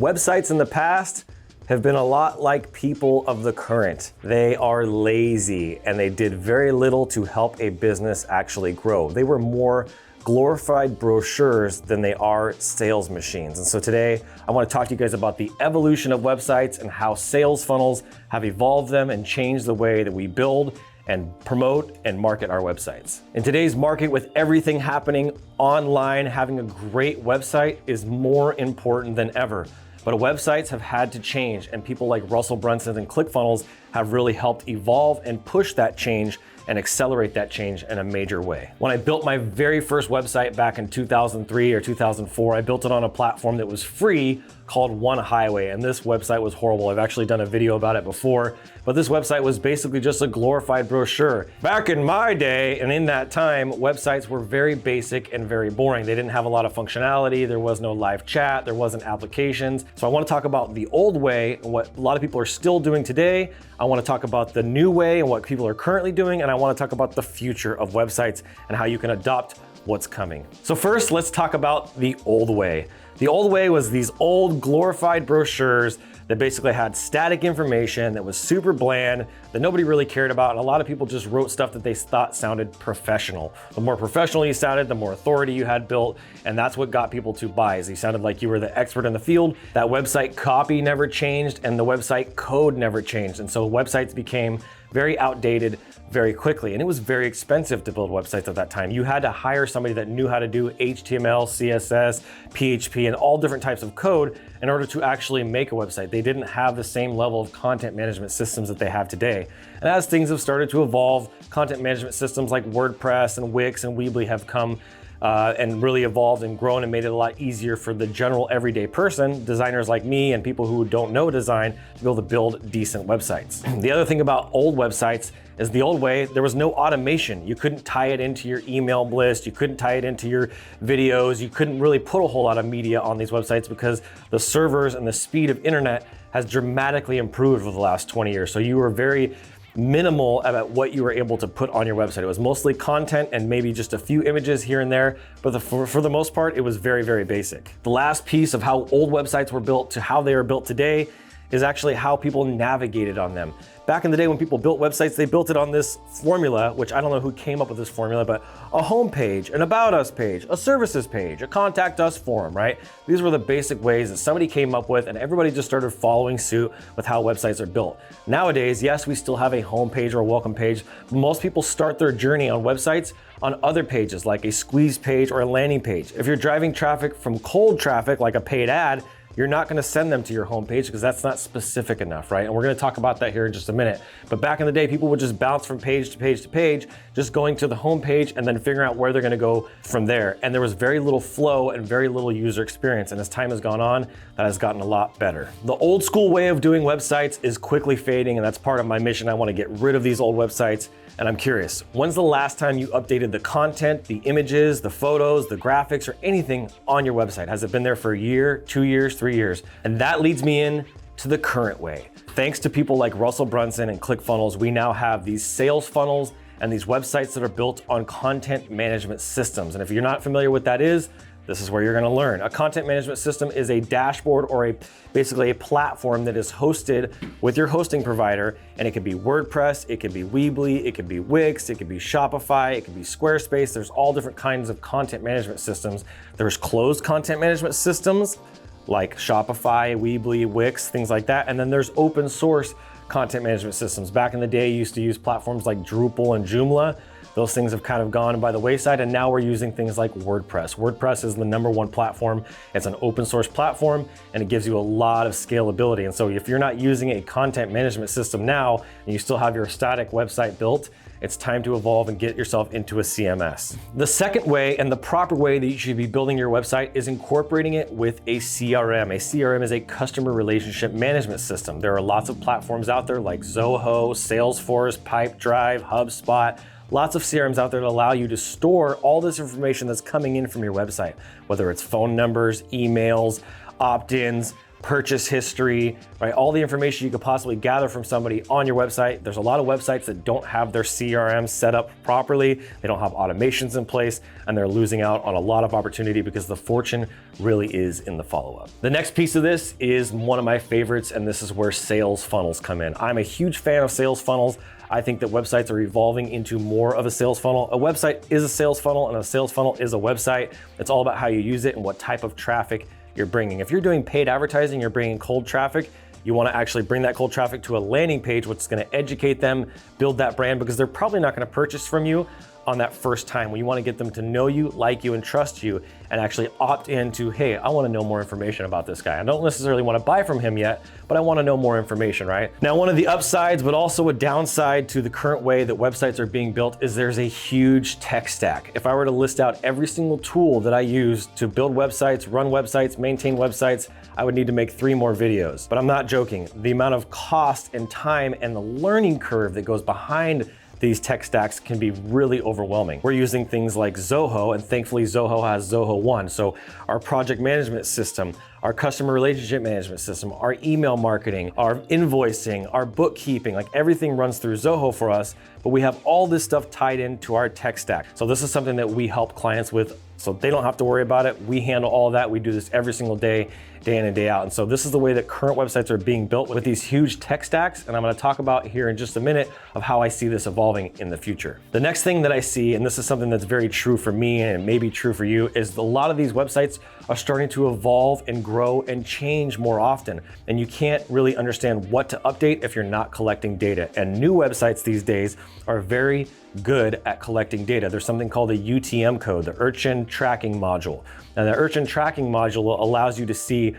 Websites in the past have been a lot like people of the current. They are lazy and they did very little to help a business actually grow. They were more glorified brochures than they are sales machines. And so today I want to talk to you guys about the evolution of websites and how sales funnels have evolved them and changed the way that we build and promote and market our websites. In today's market, with everything happening online, having a great website is more important than ever. But websites have had to change, and people like Russell Brunson and ClickFunnels have really helped evolve and push that change and accelerate that change in a major way. When I built my very first website back in 2003 or 2004, I built it on a platform that was free called One Highway, and this website was horrible. I've actually done a video about it before, but this website was basically just a glorified brochure. Back in my day, and in that time, websites were very basic and very boring. They didn't have a lot of functionality. There was no live chat. There wasn't applications. So I want to talk about the old way and what a lot of people are still doing today. I want to talk about the new way and what people are currently doing, and I want to talk about the future of websites and how you can adopt what's coming. So first, let's talk about the old way. The old way was these old glorified brochures that basically had static information that was super bland, that nobody really cared about, and a lot of people just wrote stuff that they thought sounded professional. The more professional you sounded, the more authority you had built, and that's what got people to buy, is you sounded like you were the expert in the field. That website copy never changed, and the website code never changed, and so websites became very outdated very quickly, and it was very expensive to build websites at that time. You had to hire somebody that knew how to do HTML, CSS, PHP, and all different types of code in order to actually make a website. They didn't have the same level of content management systems that they have today. And as things have started to evolve, content management systems like WordPress and Wix and Weebly have come and really evolved and grown and made it a lot easier for the general everyday person, designers like me and people who don't know design, to be able to build decent websites. The other thing about old websites is the old way, there was no automation. You couldn't tie it into your email list, you couldn't tie it into your videos, you couldn't really put a whole lot of media on these websites because the servers and the speed of internet has dramatically improved over the last 20 years. So you were very minimal about what you were able to put on your website. It was mostly content and maybe just a few images here and there, but for the most part, it was very, very basic. The last piece of how old websites were built to how they are built today is actually how people navigated on them. Back in the day when people built websites, they built it on this formula, which I don't know who came up with this formula, but a home page, an about us page, a services page, a contact us form, right? These were the basic ways that somebody came up with, and everybody just started following suit with how websites are built. Nowadays, yes, we still have a home page or a welcome page, but most people start their journey on websites on other pages like a squeeze page or a landing page. If you're driving traffic from cold traffic, like a paid ad, you're not going to send them to your homepage because that's not specific enough, right? And we're going to talk about that here in just a minute. But back in the day, people would just bounce from page to page to page, just going to the homepage and then figuring out where they're going to go from there. And there was very little flow and very little user experience. And as time has gone on, that has gotten a lot better. The old school way of doing websites is quickly fading, and that's part of my mission. I want to get rid of these old websites. And I'm curious, when's the last time you updated the content, the images, the photos, the graphics, or anything on your website? Has it been there for a year, 2 years, 3 years? And that leads me in to the current way. Thanks to people like Russell Brunson and ClickFunnels, we now have these sales funnels and these websites that are built on content management systems. And if you're not familiar with that is, this is where you're going to learn. A content management system is a dashboard or basically a platform that is hosted with your hosting provider, and it could be WordPress, it could be Weebly, it could be Wix, it could be Shopify, it could be Squarespace. There's all different kinds of content management systems. There's closed content management systems like Shopify, Weebly, Wix, things like that. And then there's open source content management systems. Back in the day, you used to use platforms like Drupal and Joomla. Those things have kind of gone by the wayside, and now we're using things like WordPress. WordPress is the #1 platform. It's an open source platform, and it gives you a lot of scalability. And so if you're not using a content management system now, and you still have your static website built, it's time to evolve and get yourself into a CMS. The second way and the proper way that you should be building your website is incorporating it with a CRM. A CRM is a customer relationship management system. There are lots of platforms out there like Zoho, Salesforce, Pipedrive, HubSpot. Lots of CRMs out there that allow you to store all this information that's coming in from your website, whether it's phone numbers, emails, opt-ins, purchase history, right? All the information you could possibly gather from somebody on your website. There's a lot of websites that don't have their CRM set up properly. They don't have automations in place, and they're losing out on a lot of opportunity because the fortune really is in the follow-up. The next piece of this is one of my favorites, and this is where sales funnels come in. I'm a huge fan of sales funnels. I think that websites are evolving into more of a sales funnel. A website is a sales funnel, and a sales funnel is a website. It's all about how you use it and what type of traffic you're bringing. If you're doing paid advertising, you're bringing cold traffic, you want to actually bring that cold traffic to a landing page, which is going to educate them, build that brand, because they're probably not going to purchase from you on that first time. We want to get them to know you, like you, and trust you, and actually opt into, hey, I want to know more information about this guy. I don't necessarily want to buy from him yet, but I want to know more information, right? Now, one of the upsides, but also a downside to the current way that websites are being built is there's a huge tech stack. If I were to list out every single tool that I use to build websites, run websites, maintain websites, I would need to make 3 more videos. But I'm not joking. The amount of cost and time and the learning curve that goes behind these tech stacks can be really overwhelming. We're using things like Zoho, and thankfully Zoho has Zoho One. So our project management system, our customer relationship management system, our email marketing, our invoicing, our bookkeeping, like everything runs through Zoho for us, but we have all this stuff tied into our tech stack. So this is something that we help clients with, so they don't have to worry about it. We handle all that. We do this every single day, day in and day out. And so this is the way that current websites are being built with these huge tech stacks. And I'm going to talk about here in just a minute of how I see this evolving in the future. The next thing that I see, and this is something that's very true for me and maybe true for you, is a lot of these websites are starting to evolve and grow and change more often. And you can't really understand what to update if you're not collecting data. And new websites these days are very good at collecting data. There's something called a UTM code, the Urchin Tracking Module. And the Urchin Tracking Module allows you to see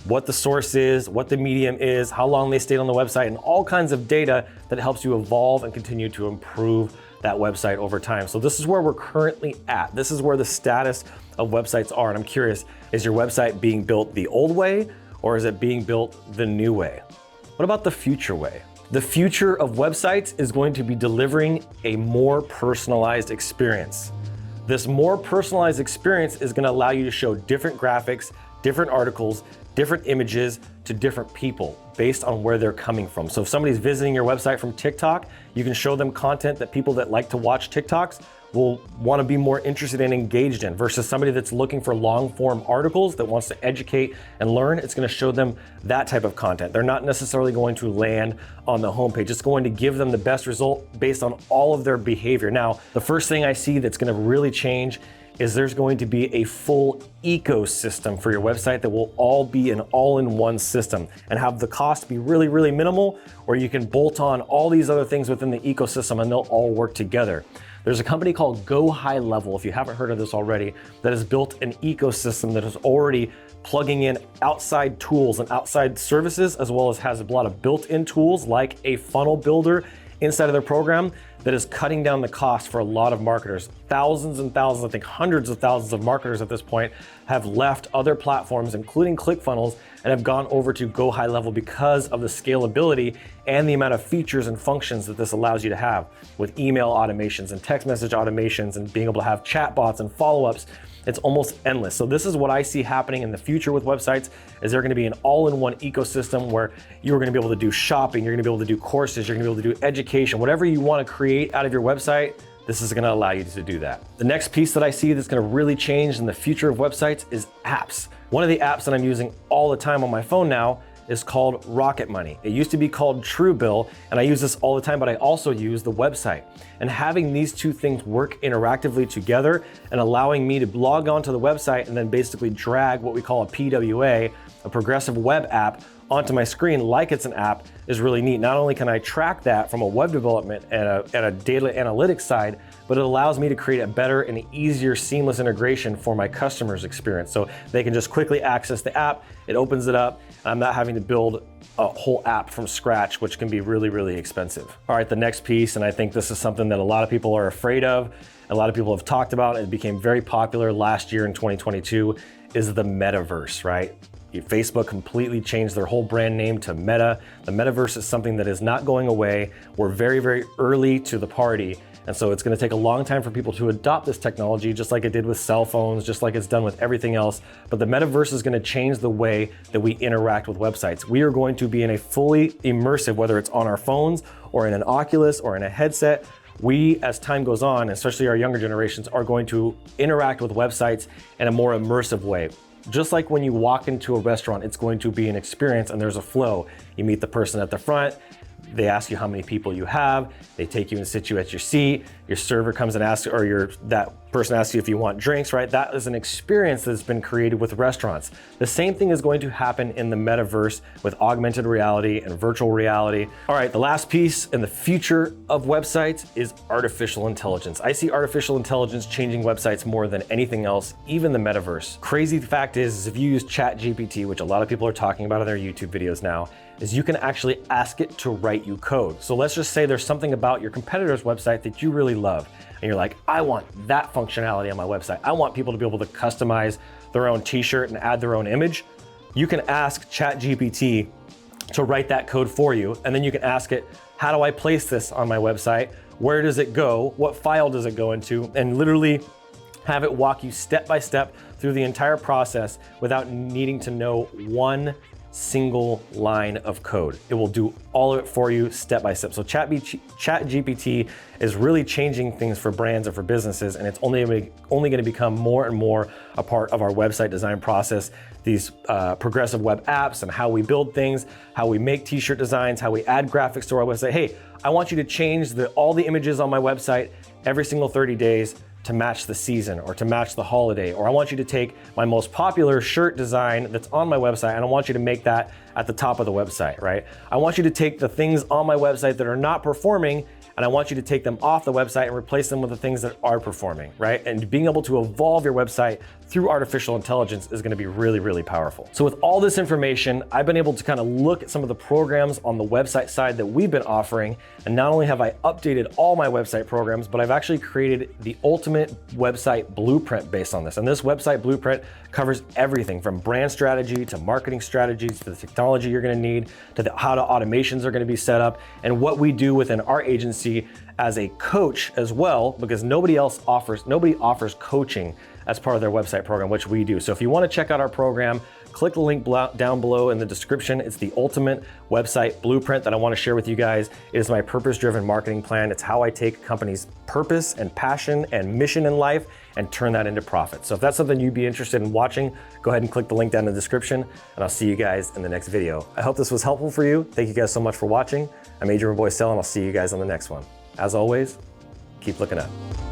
what the source is, what the medium is, how long they stayed on the website, and all kinds of data that helps you evolve and continue to improve that website over time. So this is where we're currently at. This is where the status of websites are. And I'm curious, is your website being built the old way, or is it being built the new way? What about the future way? The future of websites is going to be delivering a more personalized experience. This more personalized experience is going to allow you to show different graphics, different articles, different images to different people based on where they're coming from. So if somebody's visiting your website from TikTok, you can show them content that people that like to watch TikToks will want to be more interested and engaged in, versus somebody that's looking for long form articles that wants to educate and learn. It's going to show them that type of content. They're not necessarily going to land on the homepage. It's going to give them the best result based on all of their behavior. Now, the first thing I see that's going to really change is there's going to be a full ecosystem for your website that will all be an all-in-one system and have the cost be really, really minimal, or you can bolt on all these other things within the ecosystem and they'll all work together. There's a company called Go High Level, if you haven't heard of this already, that has built an ecosystem that is already plugging in outside tools and outside services, as well as has a lot of built-in tools like a funnel builder inside of their program that is cutting down the cost for a lot of marketers. Thousands and thousands, I think hundreds of thousands of marketers at this point have left other platforms, including ClickFunnels, and have gone over to Go High Level because of the scalability and the amount of features and functions that this allows you to have with email automations and text message automations and being able to have chatbots and follow-ups. It's almost endless. So this is what I see happening in the future with websites, is they're gonna be an all-in-one ecosystem where you're gonna be able to do shopping, you're gonna be able to do courses, you're gonna be able to do education, whatever you wanna create out of your website, this is gonna allow you to do that. The next piece that I see that's gonna really change in the future of websites is apps. One of the apps that I'm using all the time on my phone now is called Rocket Money. It used to be called Truebill, and I use this all the time, but I also use the website. And having these two things work interactively together and allowing me to log onto the website and then basically drag what we call a PWA, a progressive web app, onto my screen like it's an app is really neat. Not only can I track that from a web development and a data analytics side, but it allows me to create a better and easier seamless integration for my customers' experience. So they can just quickly access the app, it opens it up, and I'm not having to build a whole app from scratch, which can be really, really expensive. All right, the next piece, and I think this is something that a lot of people are afraid of, a lot of people have talked about, and it became very popular last year in 2022, is the metaverse, right? Facebook completely changed their whole brand name to Meta. The metaverse is something that is not going away. We're very, very early to the party. And so it's going to take a long time for people to adopt this technology, just like it did with cell phones, just like it's done with everything else. But the metaverse is going to change the way that we interact with websites. We are going to be in a fully immersive, whether it's on our phones or in an Oculus or in a headset. We, as time goes on, especially our younger generations, are going to interact with websites in a more immersive way. Just like when you walk into a restaurant, it's going to be an experience and there's a flow. You meet the person at the front, they ask you how many people you have, they take you and sit you at your seat, your server comes and asks, or that person asks you if you want drinks, right? That is an experience that's been created with restaurants. The same thing is going to happen in the metaverse with augmented reality and virtual reality. All right, the last piece in the future of websites is artificial intelligence. I see artificial intelligence changing websites more than anything else, even the metaverse. Crazy fact is if you use ChatGPT, which a lot of people are talking about in their YouTube videos now, is you can actually ask it to write you code. So let's just say there's something about your competitor's website that you really love. And you're like, I want that functionality on my website. I want people to be able to customize their own t-shirt and add their own image. You can ask ChatGPT to write that code for you. And then you can ask it, how do I place this on my website? Where does it go? What file does it go into? And literally have it walk you step by step through the entire process without needing to know one single line of code. It will do all of it for you step by step. So ChatGPT is really changing things for brands and for businesses, and it's only going to become more and more a part of our website design process. These progressive web apps and how we build things, how we make t-shirt designs, how we add graphics to our website. Hey, I want you to change all the images on my website every single 30 days to match the season or to match the holiday. Or I want you to take my most popular shirt design that's on my website and I want you to make that at the top of the website, right? I want you to take the things on my website that are not performing and I want you to take them off the website and replace them with the things that are performing, right? And being able to evolve your website through artificial intelligence is gonna be really, really powerful. So with all this information, I've been able to kind of look at some of the programs on the website side that we've been offering. And not only have I updated all my website programs, but I've actually created the ultimate website blueprint based on this. And this website blueprint covers everything from brand strategy to marketing strategies to the technology you're gonna need to how the automations are gonna be set up and what we do within our agency as a coach as well, because nobody offers coaching as part of their website program, which we do. So if you want to check out our program, click the link down below in the description. It's the ultimate website blueprint that I want to share with you guys. It is my purpose-driven marketing plan. It's how I take a company's purpose and passion and mission in life and turn that into profit. So if that's something you'd be interested in watching, go ahead and click the link down in the description and I'll see you guys in the next video. I hope this was helpful for you. Thank you guys so much for watching. I'm Adrian Boysel and I'll see you guys on the next one. As always, keep looking up.